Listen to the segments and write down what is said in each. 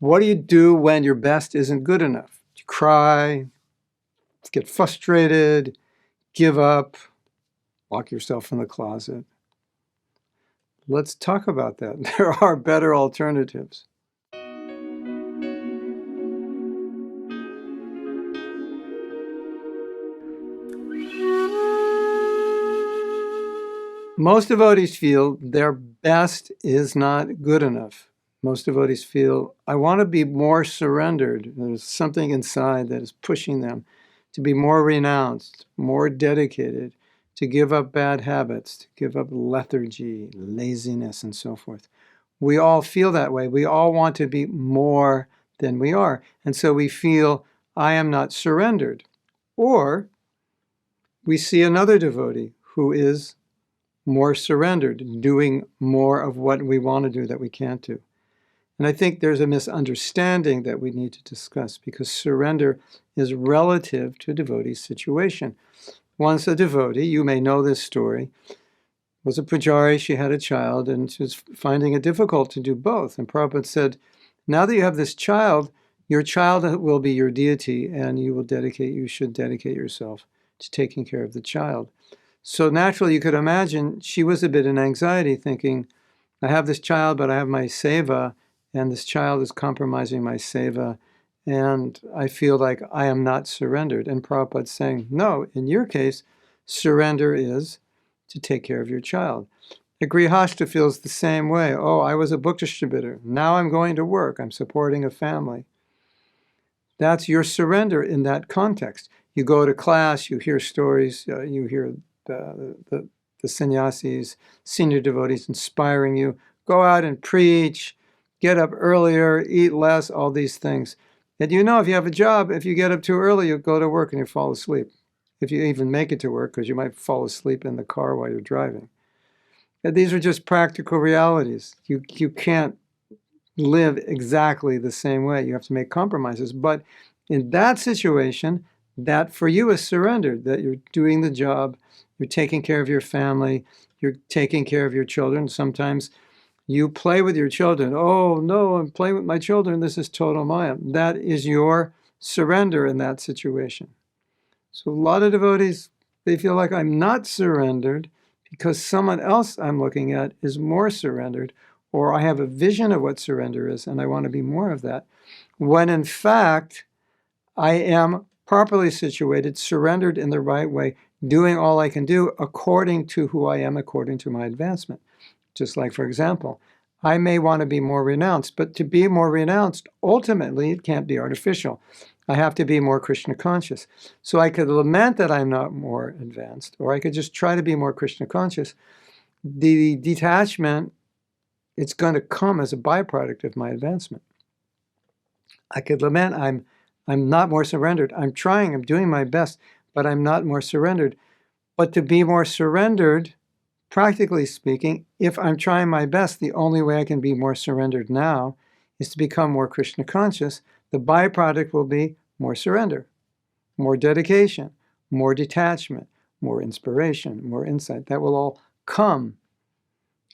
What do you do when your best isn't good enough? You cry, get frustrated, give up, lock yourself in the closet. Let's talk about that. There are better alternatives. Most devotees feel their best is not good enough. Most devotees feel, I want to be more surrendered. There's something inside that is pushing them to be more renounced, more dedicated, to give up bad habits, to give up lethargy, laziness, and so forth. We all feel that way. We all want to be more than we are. And so we feel, I am not surrendered. Or we see another devotee who is more surrendered, doing more of what we want to do that we can't do. And I think there's a misunderstanding that we need to discuss, because surrender is relative to a devotee's situation. Once a devotee, you may know this story, was a pujari. She had a child, and she was finding it difficult to do both. And Prabhupada said, now that you have this child, your child will be your deity, and you should dedicate yourself to taking care of the child. So naturally, you could imagine she was a bit in anxiety, thinking, I have this child, but I have my seva, and this child is compromising my seva, and I feel like I am not surrendered. And Prabhupada's saying, no, in your case, surrender is to take care of your child. A grihastha feels the same way. Oh, I was a book distributor. Now I'm going to work. I'm supporting a family. That's your surrender in that context. You go to class, you hear stories, you hear the sannyasis, senior devotees inspiring you. Go out and preach, get up earlier, eat less, all these things. And you know, if you have a job, if you get up too early, you go to work and you fall asleep. If you even make it to work, because you might fall asleep in the car while you're driving. And these are just practical realities. You can't live exactly the same way. You have to make compromises. But in that situation, that for you is surrendered, that you're doing the job, you're taking care of your family, you're taking care of your children. Sometimes you play with your children. Oh, no, I'm playing with my children. This is total maya. That is your surrender in that situation. So a lot of devotees, they feel like I'm not surrendered because someone else I'm looking at is more surrendered, or I have a vision of what surrender is and I want to be more of that. When in fact, I am properly situated, surrendered in the right way, doing all I can do according to who I am, according to my advancement. Just like, for example, I may want to be more renounced, but to be more renounced, ultimately, it can't be artificial. I have to be more Krishna conscious. So I could lament that I'm not more advanced, or I could just try to be more Krishna conscious. The detachment, it's going to come as a byproduct of my advancement. I could lament I'm not more surrendered. I'm trying, I'm doing my best, but I'm not more surrendered. But to be more surrendered, practically speaking, if I'm trying my best, the only way I can be more surrendered now is to become more Krishna conscious. The byproduct will be more surrender, more dedication, more detachment, more inspiration, more insight. That will all come.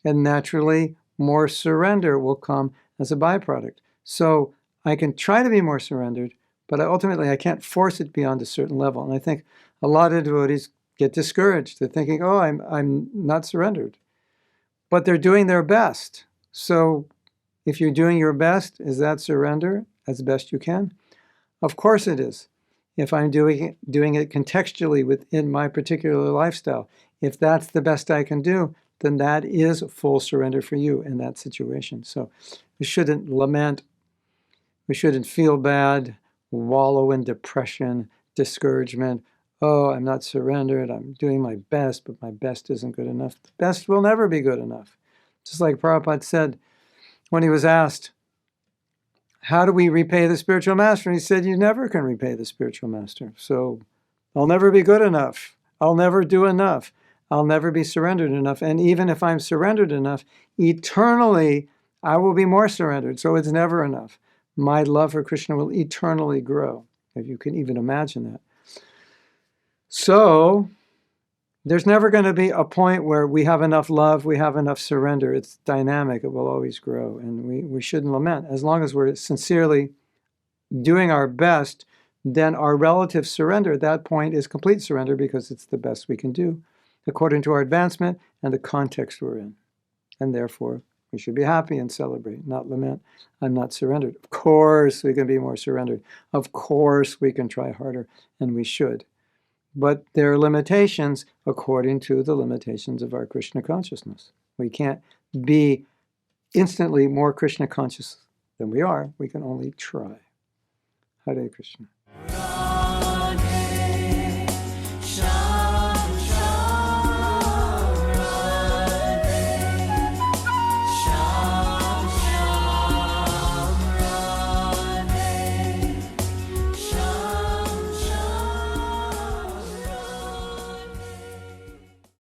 And naturally, more surrender will come as a byproduct. So I can try to be more surrendered, but ultimately I can't force it beyond a certain level. And I think a lot of devotees get discouraged. They're thinking, oh, I'm not surrendered. But they're doing their best. So if you're doing your best, is that surrender as best you can? Of course it is. If I'm doing it contextually within my particular lifestyle, if that's the best I can do, then that is full surrender for you in that situation. So we shouldn't lament. We shouldn't feel bad, wallow in depression, discouragement. Oh, I'm not surrendered. I'm doing my best, but my best isn't good enough. The best will never be good enough. Just like Prabhupada said when he was asked, how do we repay the spiritual master? And he said, you never can repay the spiritual master. So I'll never be good enough. I'll never do enough. I'll never be surrendered enough. And even if I'm surrendered enough, eternally, I will be more surrendered. So it's never enough. My love for Krishna will eternally grow, if you can even imagine that. So There's never going to be a point where we have enough love, we have enough surrender. It's dynamic. It will always grow. And we shouldn't lament. As long as we're sincerely doing our best, then our relative surrender at that point is complete surrender because it's the best we can do according to our advancement and the context we're in. And therefore, we should be happy and celebrate, not lament. I'm not surrendered. Of course, we can be more surrendered. Of course, we can try harder, and we should. But there are limitations according to the limitations of our Krishna consciousness. We can't be instantly more Krishna conscious than we are. We can only try. Hare Krishna.